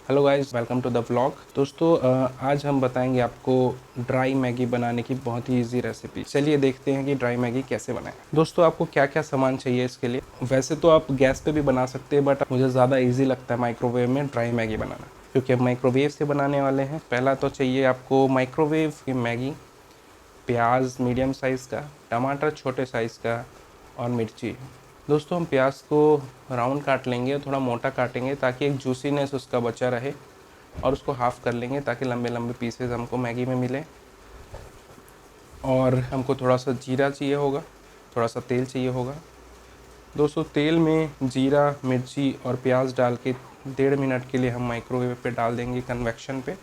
Hello guys, welcome to the vlog. दोस्तों आज हम बताएंगे आपको ड्राई मैगी बनाने की बहुत ही इजी रेसिपी। चलिए देखते हैं कि ड्राई मैगी कैसे बनाएं। दोस्तों आपको क्या क्या सामान चाहिए इसके लिए। वैसे तो आप गैस पे भी बना सकते हैं, बट मुझे ज़्यादा इजी लगता है माइक्रोवेव में ड्राई मैगी बनाना, क्योंकि हम माइक्रोवेव से बनाने वाले हैं। पहला तो चाहिए आपको माइक्रोवेव की मैगी, प्याज मीडियम साइज़ का, टमाटर छोटे साइज़ का और मिर्ची। दोस्तों हम प्याज को राउंड काट लेंगे, थोड़ा मोटा काटेंगे ताकि एक जूसीनेस उसका बचा रहे, और उसको हाफ़ कर लेंगे ताकि लंबे लंबे पीसेस हमको मैगी में मिले। और हमको थोड़ा सा जीरा चाहिए होगा, थोड़ा सा तेल चाहिए होगा। दोस्तों तेल में जीरा, मिर्ची और प्याज डाल के 1.5 मिनट के लिए हम माइक्रोवेव पे डाल देंगे कन्वेक्शन पे।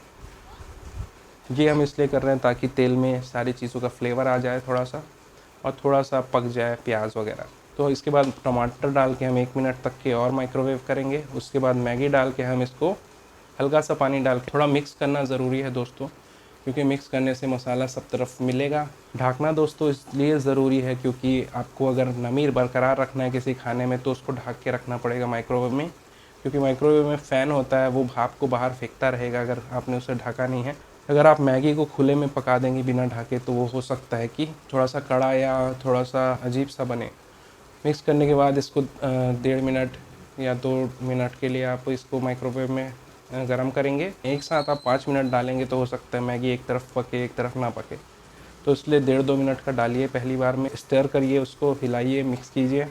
ये हम इसलिए कर रहे हैं ताकि तेल में सारी चीज़ों का फ्लेवर आ जाए थोड़ा सा, और थोड़ा सा पक जाए प्याज वगैरह। तो इसके बाद टमाटर डाल के हम 1 मिनट तक के और माइक्रोवेव करेंगे। उसके बाद मैगी डाल के हम इसको हल्का सा पानी डाल के थोड़ा मिक्स करना ज़रूरी है दोस्तों, क्योंकि मिक्स करने से मसाला सब तरफ मिलेगा। ढकना दोस्तों इसलिए ज़रूरी है क्योंकि आपको अगर नमी बरकरार रखना है किसी खाने में तो उसको ढक के रखना पड़ेगा माइक्रोवेव में, क्योंकि माइक्रोवेव में फ़ैन होता है, वो भाप को बाहर फेंकता रहेगा अगर आपने उसे ढका नहीं है। अगर आप मैगी को खुले में पका देंगे बिना ढके तो वो हो सकता है कि थोड़ा सा कड़ा या थोड़ा सा अजीब सा बने। मिक्स करने के बाद इसको 1.5 मिनट या 2 मिनट के लिए आप इसको माइक्रोवेव में गरम करेंगे। एक साथ आप 5 मिनट डालेंगे तो हो सकता है मैगी एक तरफ पके एक तरफ ना पके, तो इसलिए 1.5-2 मिनट का डालिए। पहली बार में स्टर करिए, उसको हिलाइए, मिक्स कीजिए,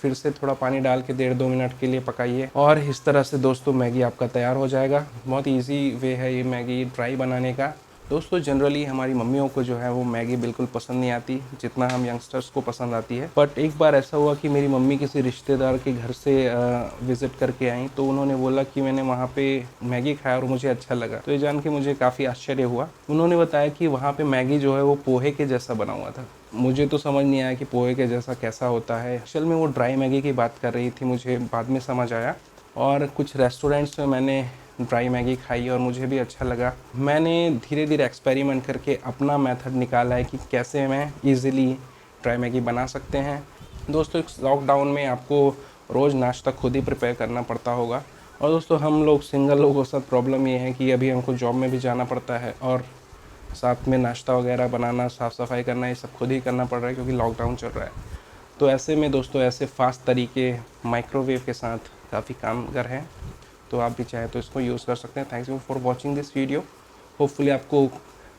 फिर से थोड़ा पानी डाल के 1.5-2 मिनट के लिए पकाइए, और इस तरह से दोस्तों मैगी आपका तैयार हो जाएगा। बहुत इजी वे है ये मैगी ड्राई बनाने का। दोस्तों जनरली हमारी मम्मियों को जो है वो मैगी बिल्कुल पसंद नहीं आती जितना हम यंगस्टर्स को पसंद आती है। बट एक बार ऐसा हुआ कि मेरी मम्मी किसी रिश्तेदार के घर से विज़िट करके आई, तो उन्होंने बोला कि मैंने वहाँ पे मैगी खाया और मुझे अच्छा लगा। तो ये जान के मुझे काफ़ी आश्चर्य हुआ। उन्होंने बताया कि वहाँ पे मैगी जो है वो पोहे के जैसा बना हुआ था। मुझे तो समझ नहीं आया कि पोहे के जैसा कैसा होता है। असल में वो ड्राई मैगी की बात कर रही थी, मुझे बाद में समझ आया। और कुछ रेस्टोरेंट्स में मैंने ड्राई मैगी खाई और मुझे भी अच्छा लगा। मैंने धीरे धीरे एक्सपेरिमेंट करके अपना मेथड निकाला है कि कैसे मैं इजीली ड्राई मैगी बना सकते हैं। दोस्तों इस लॉकडाउन में आपको रोज़ नाश्ता खुद ही प्रिपेयर करना पड़ता होगा, और दोस्तों हम लोग सिंगल लोगों के साथ प्रॉब्लम ये है कि अभी हमको जॉब में भी जाना पड़ता है, और साथ में नाश्ता वगैरह बनाना, साफ़ सफाई करना, ये सब खुद ही करना पड़ रहा है क्योंकि लॉकडाउन चल रहा है। तो ऐसे में दोस्तों ऐसे फास्ट तरीके माइक्रोवेव के साथ काफ़ी कामगर हैं, तो आप भी चाहे तो इसको यूज़ कर सकते हैं। Thanks you for watching this video. Hopefully आपको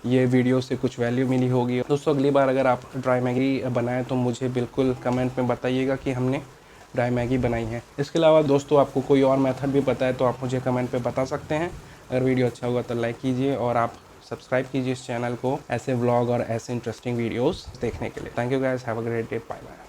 ये वीडियो से कुछ वैल्यू मिली होगी। दोस्तों अगली बार अगर आप ड्राई मैगी बनाएं तो मुझे बिल्कुल कमेंट में बताइएगा कि हमने ड्राई मैगी बनाई है। इसके अलावा दोस्तों आपको कोई और मेथड भी पता है तो आप मुझे कमेंट पे बता सकते हैं। अगर वीडियो अच्छा होगा तो लाइक कीजिए, और आप सब्सक्राइब कीजिए इस चैनल को ऐसे व्लॉग और ऐसे इंटरेस्टिंग वीडियोस देखने के लिए। Thank you guys, have a great day, bye bye.